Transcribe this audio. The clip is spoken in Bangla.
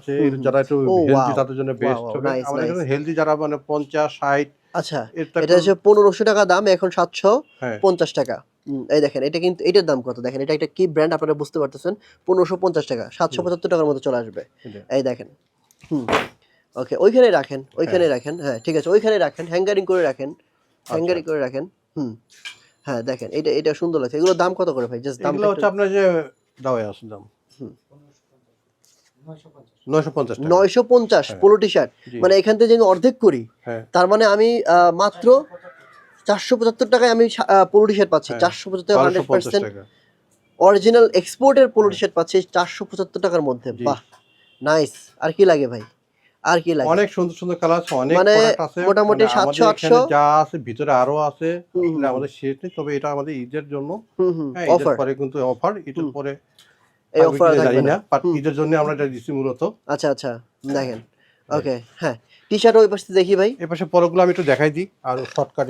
আছে, যারা একটু হেলদি তাদের জন্য বেস্ট হবে। আমাদের নাইস। এখানে হেলদি যারা মানে 50 60 আচ্ছা, এটা হচ্ছে 1500 টাকা দাম, এখন হ্যাঁ 750 টাকা। এই দেখেন, এটা কিন্তু এটার দাম কত দেখেন, এটা একটা কি ব্র্যান্ড আপনারা বুঝতে পারতেছেন। 1550 টাকা, 775 টাকার মতো চলে আসবে। এই দেখেন। ওকে, ওইখানে রাখেন, ওইখানে রাখেন। হ্যাঁ ঠিক আছে, ওইখানে রাখেন, হ্যাঙ্গারিং করে রাখেন, হ্যাঙ্গারিং করে রাখেন। হ্যাঁ দেখেন, এটা সুন্দর লাগছে। এগুলোর দাম কত করে ভাই? জাস্ট দামটা এগুলো হচ্ছে আপনার যে দাওয়াই আছে দাম 950 টাকা। 950 পোলো টি-শার্ট। মানে এখান থেকে যদি অর্ধেক করি, তার মানে আমি মাত্র 475 টাকায় আমি পোলো টি-শার্ট পাচ্ছি। 475 100% টাকা অরিজিনাল এক্সপোর্টের পোলো টি-শার্ট পাচ্ছি 475 টাকার মধ্যে। বাহ, নাইস। আর কি লাগে ভাই? আর কি লাগে? অনেক সুন্দর সুন্দর কালার আছে, অনেক মানে প্রোডাক্ট আছে। মোটামুটি মানে 700 আমাদের এখানে 800 যা আছে ভিতরে আরো আছে, আসলে আমাদের শেষ নেই। তবে এটা আমাদের ঈদের জন্য। হ্যাঁ, ঈদের অফার। পরে কিন্তু অফার, ঈদের পরে এই অফার থাকবে জানি না। না, বাট ঈদের জন্য আমরা এটা দিচ্ছি মূলত। আচ্ছা আচ্ছা, দেখেন। ওকে, হ্যাঁ টি-শার্ট ওই পাশে দেখি ভাই। এই পাশে পরগুলো আমি একটু দেখাই দিই আর শর্টকাটে